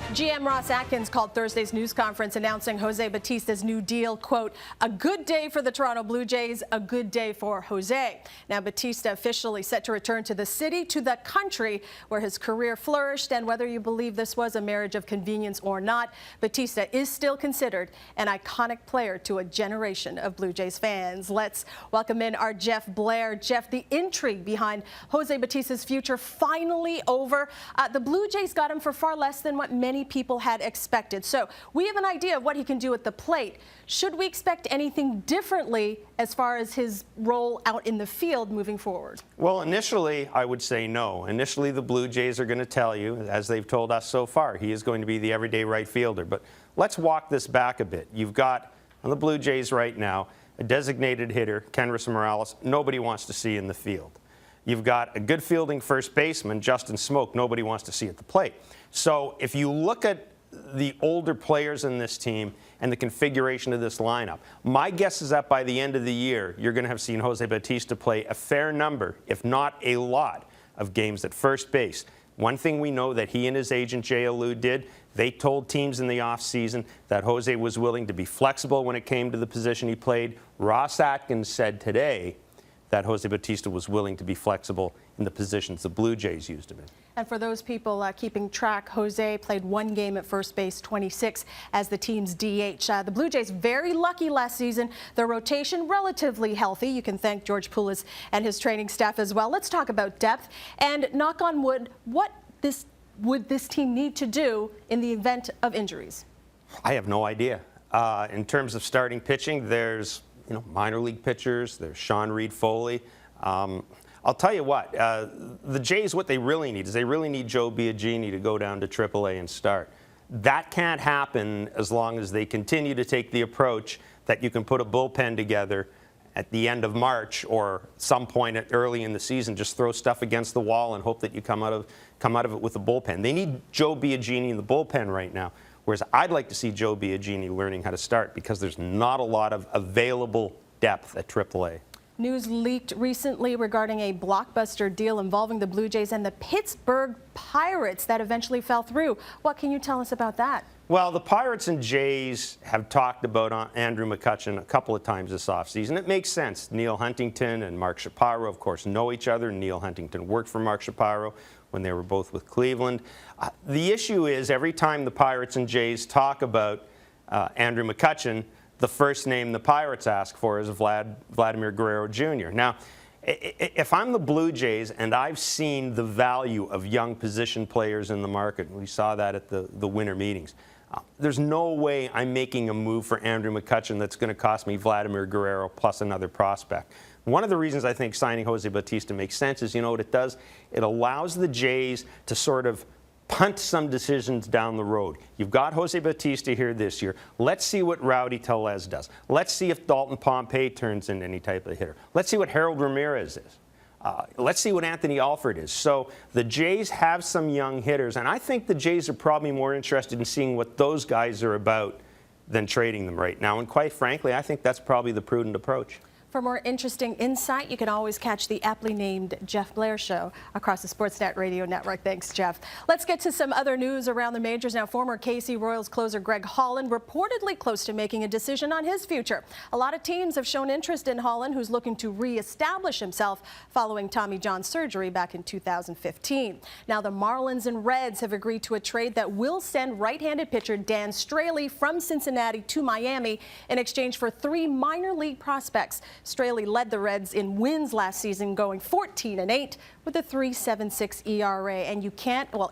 GM Ross Atkins called Thursday's news conference announcing Jose Bautista's new deal, quote, a good day for the Toronto Blue Jays, a good day for Jose. Now, Bautista officially set to return to the city, to the country where his career flourished, and whether you believe this was a marriage of convenience or not, Bautista is still considered an iconic player to a generation of Blue Jays fans. Let's welcome in our Jeff Blair. Jeff, the intrigue behind Jose Bautista's future finally over. The Blue Jays got him for far less than what many people had expected. So we have an idea of what he can do at the plate. Should we expect anything differently as far as his role out in the field moving forward? Well, initially, I would say no. Initially, the Blue Jays are going to tell you, as they've told us so far, he is going to be the everyday right fielder. But let's walk this back a bit. You've got, on the Blue Jays right now, a designated hitter, Kenrys Morales, nobody wants to see in the field. You've got a good fielding first baseman, Justin Smoke, nobody wants to see at the plate. So if you look at the older players in this team and the configuration of this lineup, my guess is that by the end of the year, you're going to have seen Jose Bautista play a fair number, if not a lot, of games at first base. One thing we know that he and his agent, Jay Alou, did, they told teams in the offseason that Jose was willing to be flexible when it came to the position he played. Ross Atkins said today that Jose Bautista was willing to be flexible in the positions the Blue Jays used him in. And for those people keeping track, Jose played one game at first base, 26 as the team's DH. The Blue Jays very lucky last season. Their rotation relatively healthy. You can thank George Poulos and his training staff as well. Let's talk about depth and, knock on wood, what would this team need to do in the event of injuries? I have no idea. In terms of starting pitching, there's minor league pitchers. There's Sean Reed-Foley. I'll tell you what, the Jays, what they really need is they really need Joe Biagini to go down to AAA and start. That can't happen as long as they continue to take the approach that you can put a bullpen together at the end of March or some point early in the season, just throw stuff against the wall and hope that you come out of it with a bullpen. They need Joe Biagini in the bullpen right now. Whereas I'd like to see Joe Biagini learning how to start because there's not a lot of available depth at AAA. News leaked recently regarding a blockbuster deal involving the Blue Jays and the Pittsburgh Pirates that eventually fell through. What can you tell us about that? Well, the Pirates and Jays have talked about Andrew McCutchen a couple of times this offseason. It makes sense. Neil Huntington and Mark Shapiro, of course, know each other. Neil Huntington worked for Mark Shapiro when they were both with Cleveland. The issue is every time the Pirates and Jays talk about Andrew McCutchen, the first name the Pirates ask for is Vladimir Guerrero Jr. Now, if I'm the Blue Jays and I've seen the value of young position players in the market, and we saw that at the winter meetings, there's no way I'm making a move for Andrew McCutchen that's going to cost me Vladimir Guerrero plus another prospect. One of the reasons I think signing Jose Bautista makes sense is, you know what it does? It allows the Jays to sort of punt some decisions down the road. You've got Jose Bautista here this year. Let's see what Rowdy Tellez does. Let's see if Dalton Pompey turns into any type of hitter. Let's see what Harold Ramirez is. Let's see what Anthony Alford is. So the Jays have some young hitters, and I think the Jays are probably more interested in seeing what those guys are about than trading them right now. And quite frankly, I think that's probably the prudent approach. For more interesting insight, you can always catch the aptly named Jeff Blair Show across the Sportsnet Radio Network. Thanks, Jeff. Let's get to some other news around the majors now. Former KC Royals closer Greg Holland reportedly close to making a decision on his future. A lot of teams have shown interest in Holland, who's looking to reestablish himself following Tommy John surgery back in 2015. Now, the Marlins and Reds have agreed to a trade that will send right-handed pitcher Dan Straley from Cincinnati to Miami in exchange for 3 minor league prospects. Straley led the Reds in wins last season, going 14-8 with a 3.76 ERA. And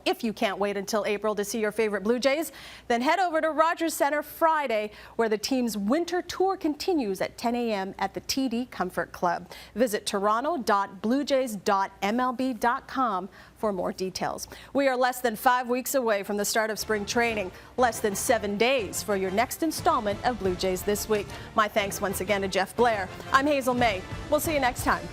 if you can't wait until April to see your favorite Blue Jays, then head over to Rogers Center Friday, where the team's winter tour continues at 10 a.m. at the TD Comfort Club. Visit toronto.bluejays.mlb.com for more details. We are less than 5 weeks away from the start of spring training, less than 7 days for your next installment of Blue Jays This Week. My thanks once again to Jeff Blair. I'm Hazel May. We'll see you next time.